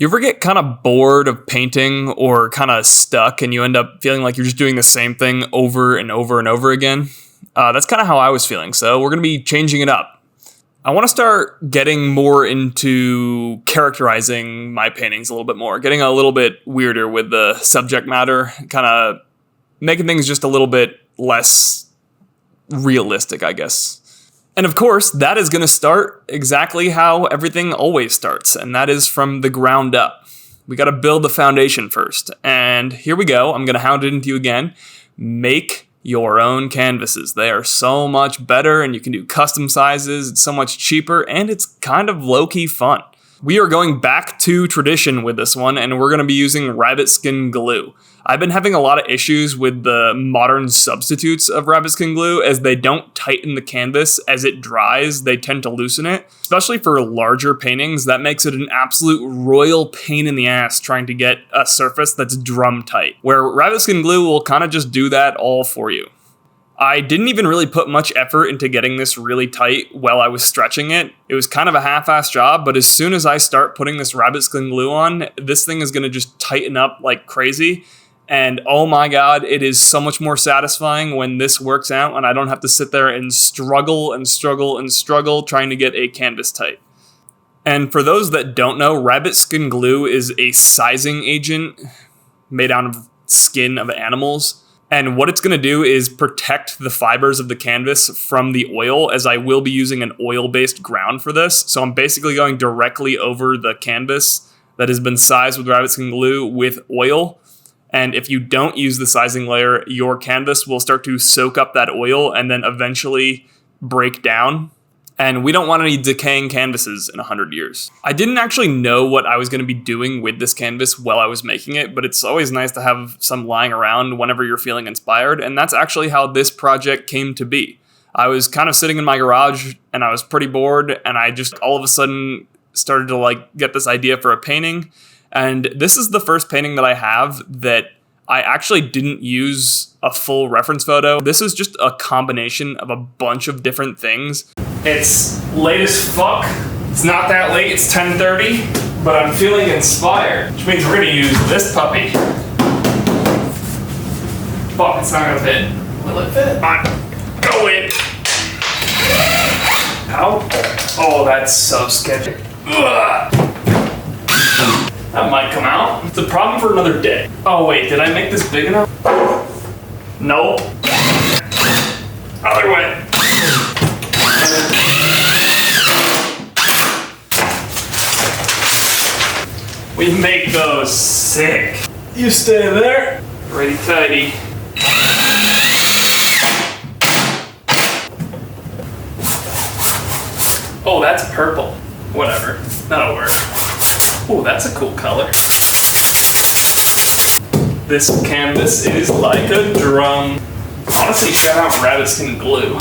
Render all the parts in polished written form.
You ever get kind of bored of painting or kind of stuck and you end up feeling like you're just doing the same thing over and over and over again? That's kind of how I was feeling, so we're going to be changing it up. I want to start getting more into characterizing my paintings a little bit more, getting a little bit weirder with the subject matter, kind of making things just a little bit less realistic, I guess. And of course, that is going to start exactly how everything always starts, and that is from the ground up. We got to build the foundation first. And here we go. I'm going to hound it into you again. Make your own canvases. They are so much better, and you can do custom sizes. It's so much cheaper, and it's kind of low-key fun. We are going back to tradition with this one, and we're going to be using rabbit skin glue. I've been having a lot of issues with the modern substitutes of rabbit skin glue as they don't tighten the canvas. As it dries, they tend to loosen it. Especially for larger paintings, that makes it an absolute royal pain in the ass trying to get a surface that's drum tight, where rabbit skin glue will kind of just do that all for you. I didn't even really put much effort into getting this really tight while I was stretching it. It was kind of a half-assed job, but as soon as I start putting this rabbit skin glue on, this thing is going to just tighten up like crazy. And oh my god, it is so much more satisfying when this works out and I don't have to sit there and struggle trying to get a canvas tight. And for those that don't know, rabbit skin glue is a sizing agent made out of skin of animals. And what it's going to do is protect the fibers of the canvas from the oil, as I will be using an oil-based ground for this. So I'm basically going directly over the canvas that has been sized with rabbit skin glue with oil. And if you don't use the sizing layer, your canvas will start to soak up that oil and then eventually break down. And we don't want any decaying canvases in 100 years. I didn't actually know what I was going to be doing with this canvas while I was making it, but it's always nice to have some lying around whenever you're feeling inspired, and that's actually how this project came to be. I was kind of sitting in my garage, and I was pretty bored, and I just all of a sudden started to get this idea for a painting, and this is the first painting that I have that I actually didn't use a full reference photo. This is just a combination of a bunch of different things. It's late as fuck. It's not that late, it's 10:30, but I'm feeling inspired, which means we're gonna use this puppy. Fuck, it's not gonna fit. Will it fit? Go in. Ow. Oh, that's so sketchy. Ugh. That might come out. It's a problem for another day. Oh wait, did I make this big enough? Nope. Other way. We make those sick. You stay there. Ready tighty. Oh, that's purple. Whatever. That'll work. Oh, that's a cool color. This canvas is like a drum. Honestly, shout out rabbit skin glue.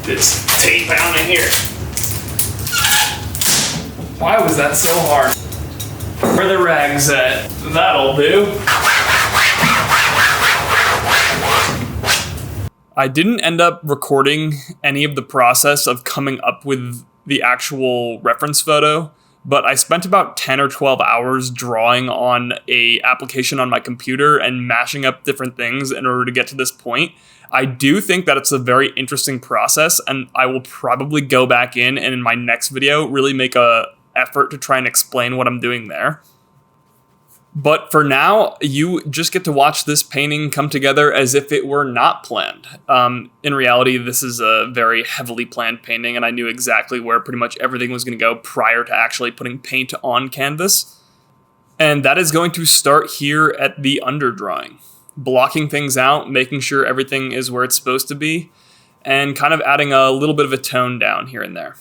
This tape down in here. Why was that so hard? Where the rags at? That'll do. I didn't end up recording any of the process of coming up with the actual reference photo, but I spent about 10 or 12 hours drawing on a application on my computer and mashing up different things in order to get to this point. I do think that it's a very interesting process, and I will probably go back in and in my next video really make a effort to try and explain what I'm doing there. But for now, you just get to watch this painting come together as if it were not planned. In reality, this is a very heavily planned painting, and I knew exactly where pretty much everything was going to go prior to actually putting paint on canvas. And that is going to start here at the underdrawing, blocking things out, making sure everything is where it's supposed to be, and kind of adding a little bit of a tone down here and there.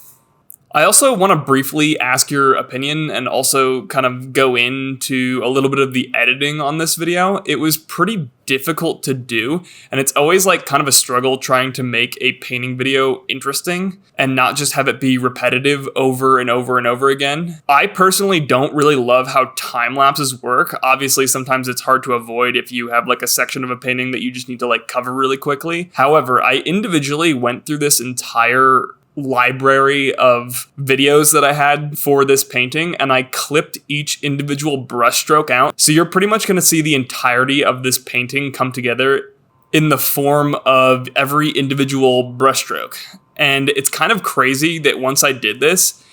I also want to briefly ask your opinion and also kind of go into a little bit of the editing on this video. It was pretty difficult to do, and it's always kind of a struggle trying to make a painting video interesting and not just have it be repetitive over and over and over again. I personally don't really love how time lapses work. Obviously, sometimes it's hard to avoid if you have a section of a painting that you just need to cover really quickly. However, I individually went through this entire library of videos that I had for this painting, and I clipped each individual brushstroke out. So you're pretty much going to see the entirety of this painting come together in the form of every individual brushstroke. And it's kind of crazy that once I did this,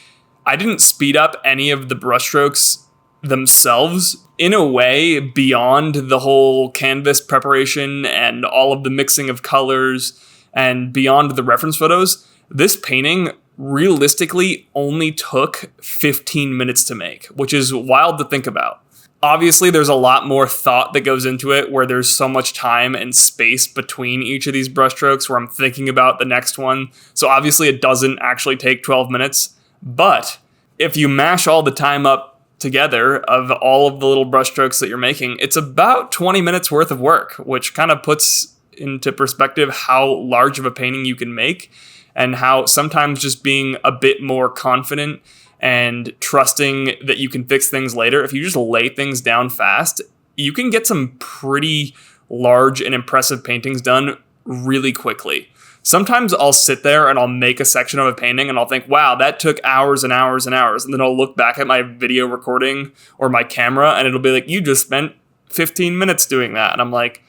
I didn't speed up any of the brushstrokes themselves. In a way, beyond the whole canvas preparation and all of the mixing of colors and beyond the reference photos, this painting realistically only took 15 minutes to make, which is wild to think about. Obviously, there's a lot more thought that goes into it, where there's so much time and space between each of these brushstrokes where I'm thinking about the next one. So obviously it doesn't actually take 12 minutes, but if you mash all the time up together of all of the little brushstrokes that you're making, it's about 20 minutes worth of work, which kind of puts into perspective how large of a painting you can make, and how sometimes just being a bit more confident and trusting that you can fix things later, if you just lay things down fast, you can get some pretty large and impressive paintings done really quickly. Sometimes I'll sit there and I'll make a section of a painting and I'll think, wow, that took hours and hours and hours. And then I'll look back at my video recording or my camera and it'll be like, you just spent 15 minutes doing that. And I'm like,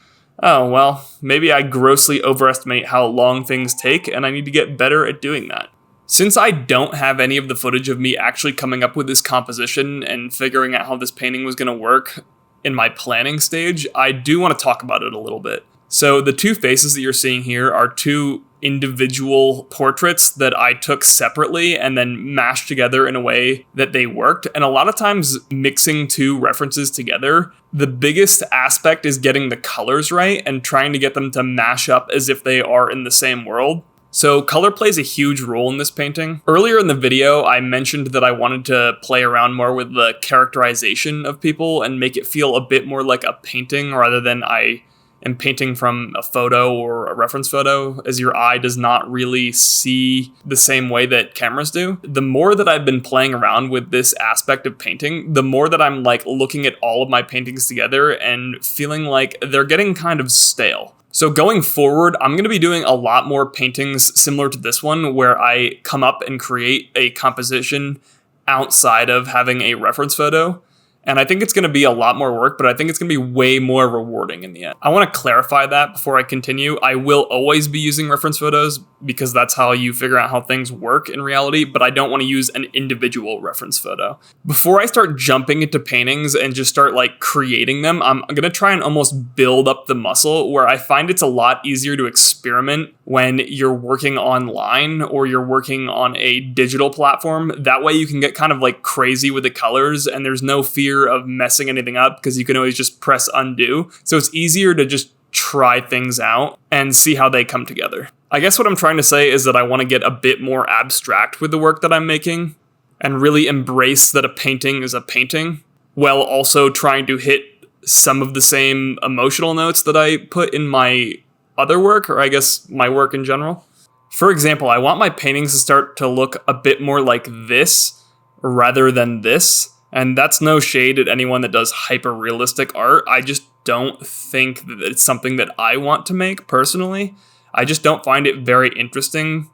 oh, well, maybe I grossly overestimate how long things take and I need to get better at doing that. Since I don't have any of the footage of me actually coming up with this composition and figuring out how this painting was going to work in my planning stage, I do want to talk about it a little bit. So the two faces that you're seeing here are two individual portraits that I took separately and then mashed together in a way that they worked. And a lot of times mixing two references together, the biggest aspect is getting the colors right and trying to get them to mash up as if they are in the same world. So color plays a huge role in this painting. Earlier in the video, I mentioned that I wanted to play around more with the characterization of people and make it feel a bit more like a painting rather than I am painting from a photo or a reference photo, as your eye does not really see the same way that cameras do. The more that I've been playing around with this aspect of painting, the more that I'm like looking at all of my paintings together and feeling like they're getting kind of stale. So going forward, I'm going to be doing a lot more paintings similar to this one, where I come up and create a composition outside of having a reference photo. And I think it's going to be a lot more work, but I think it's going to be way more rewarding in the end. I want to clarify that before I continue. I will always be using reference photos because that's how you figure out how things work in reality, but I don't want to use an individual reference photo. Before I start jumping into paintings and just start like creating them, I'm going to try and almost build up the muscle, where I find it's a lot easier to experiment when you're working online or you're working on a digital platform. That way you can get kind of like crazy with the colors and there's no fear of messing anything up because you can always just press undo. So it's easier to just try things out and see how they come together. I guess what I'm trying to say is that I want to get a bit more abstract with the work that I'm making and really embrace that a painting is a painting, while also trying to hit some of the same emotional notes that I put in my other work, or I guess my work in general. For example, I want my paintings to start to look a bit more like this rather than this. And that's no shade at anyone that does hyper-realistic art. I just don't think that it's something that I want to make personally. I just don't find it very interesting,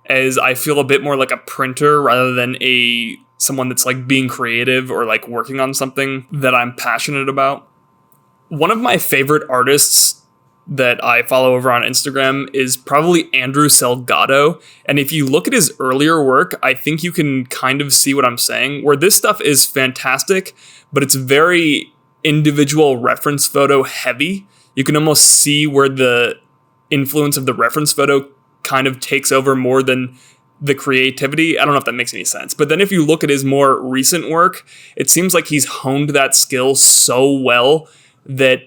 as I feel a bit more like a printer rather than someone that's like being creative or like working on something that I'm passionate about. One of my favorite artists that I follow over on Instagram is probably Andrew Salgado. And if you look at his earlier work, I think you can kind of see what I'm saying, where this stuff is fantastic, but it's very individual reference photo heavy. You can almost see where the influence of the reference photo kind of takes over more than the creativity. I don't know if that makes any sense. But then if you look at his more recent work, it seems like he's honed that skill so well that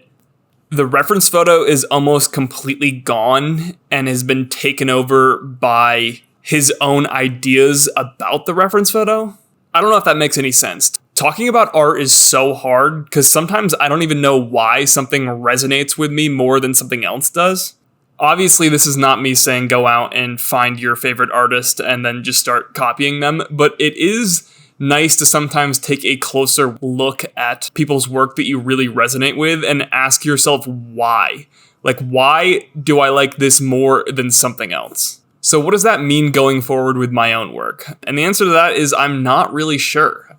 the reference photo is almost completely gone and has been taken over by his own ideas about the reference photo. I don't know if that makes any sense. Talking about art is so hard because sometimes I don't even know why something resonates with me more than something else does. Obviously, this is not me saying go out and find your favorite artist and then just start copying them, but it is nice to sometimes take a closer look at people's work that you really resonate with and ask yourself why. Like, why do I like this more than something else? So what does that mean going forward with my own work? And the answer to that is I'm not really sure.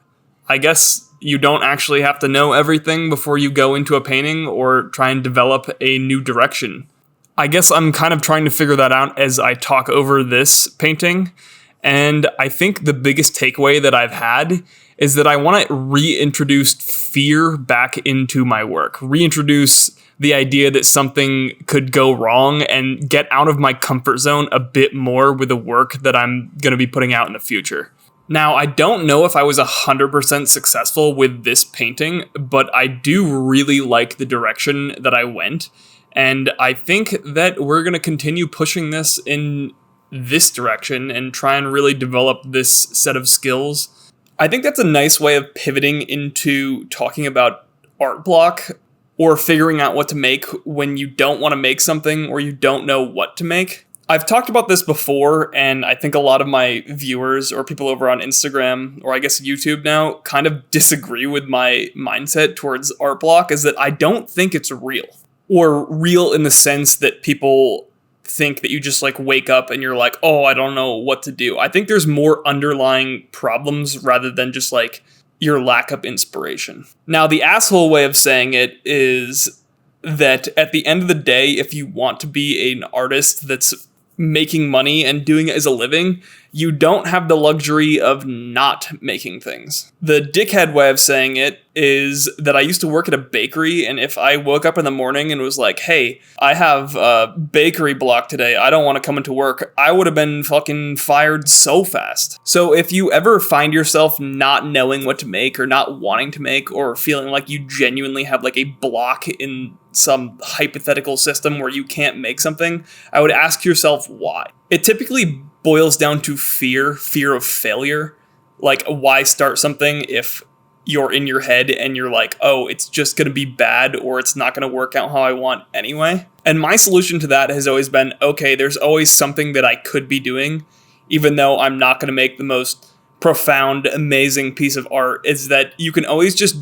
I guess you don't actually have to know everything before you go into a painting or try and develop a new direction. I guess I'm kind of trying to figure that out as I talk over this painting. And I think the biggest takeaway that I've had is that I want to reintroduce fear back into my work. Reintroduce the idea that something could go wrong and get out of my comfort zone a bit more with the work that I'm going to be putting out in the future. Now, I don't know if I was 100% successful with this painting, but I do really like the direction that I went. And I think that we're going to continue pushing this in this direction and try and really develop this set of skills. I think that's a nice way of pivoting into talking about art block or figuring out what to make when you don't want to make something or you don't know what to make. I've talked about this before, and I think a lot of my viewers or people over on Instagram, or I guess YouTube now, kind of disagree with my mindset towards art block, is that I don't think it's real. Or real in the sense that people think that you just like wake up and you're like, oh, I don't know what to do. I think there's more underlying problems rather than just like your lack of inspiration. Now, the asshole way of saying it is that at the end of the day, if you want to be an artist that's making money and doing it as a living, you don't have the luxury of not making things. The dickhead way of saying it is that I used to work at a bakery, and if I woke up in the morning and was like, hey, I have a bakery block today, I don't want to come into work, I would have been fucking fired so fast. So if you ever find yourself not knowing what to make or not wanting to make or feeling like you genuinely have like a block in some hypothetical system where you can't make something, I would ask yourself why. It typically boils down to fear of failure. Like, why start something if you're in your head and you're like, oh, it's just going to be bad or it's not going to work out how I want anyway? And my solution to that has always been, okay, there's always something that I could be doing, even though I'm not going to make the most profound, amazing piece of art, is that you can always just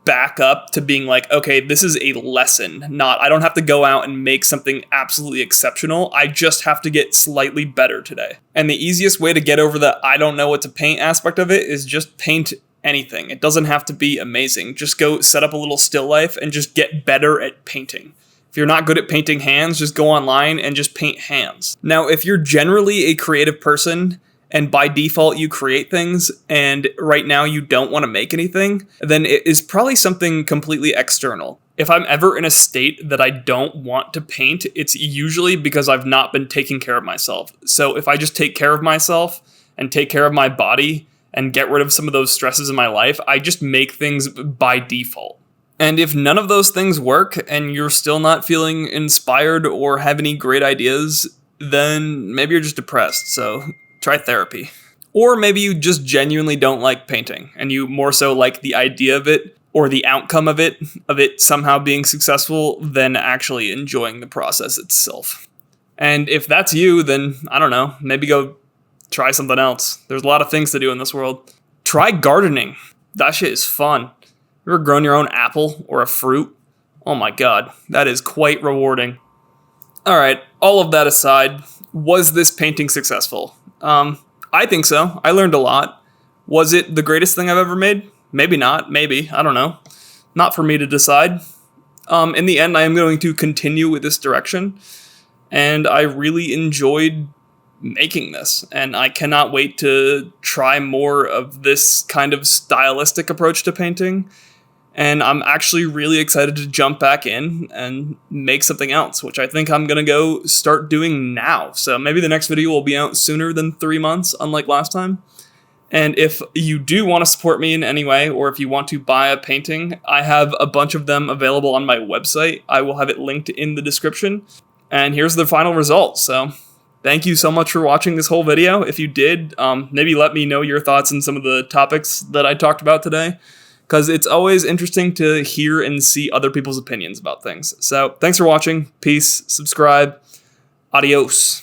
back up to being like, okay, this is a lesson, not, I don't have to go out and make something absolutely exceptional. I just have to get slightly better today. And the easiest way to get over the I don't know what to paint aspect of it is just paint anything. It doesn't have to be amazing. Just go set up a little still life and just get better at painting. If you're not good at painting hands, just go online and just paint hands. Now, if you're generally a creative person and by default you create things, and right now you don't want to make anything, then it is probably something completely external. If I'm ever in a state that I don't want to paint, it's usually because I've not been taking care of myself. So if I just take care of myself and take care of my body and get rid of some of those stresses in my life, I just make things by default. And if none of those things work and you're still not feeling inspired or have any great ideas, then maybe you're just depressed. So try therapy. Or maybe you just genuinely don't like painting and you more so like the idea of it or the outcome of it somehow being successful than actually enjoying the process itself. And if that's you, then I don't know, maybe go try something else. There's a lot of things to do in this world. Try gardening. That shit is fun. You ever grown your own apple or a fruit? Oh my God, that is quite rewarding. All right, all of that aside, was this painting successful? I think so. I learned a lot. Was it the greatest thing I've ever made? Maybe not. Maybe. I don't know. Not for me to decide. In the end, I am going to continue with this direction. And I really enjoyed making this. And I cannot wait to try more of this kind of stylistic approach to painting. And I'm actually really excited to jump back in and make something else, which I think I'm going to go start doing now. So maybe the next video will be out sooner than 3 months, unlike last time. And if you do want to support me in any way, or if you want to buy a painting, I have a bunch of them available on my website. I will have it linked in the description. And here's the final result. So thank you so much for watching this whole video. If you did, maybe let me know your thoughts on some of the topics that I talked about today, because it's always interesting to hear and see other people's opinions about things. So thanks for watching. Peace. Subscribe. Adios.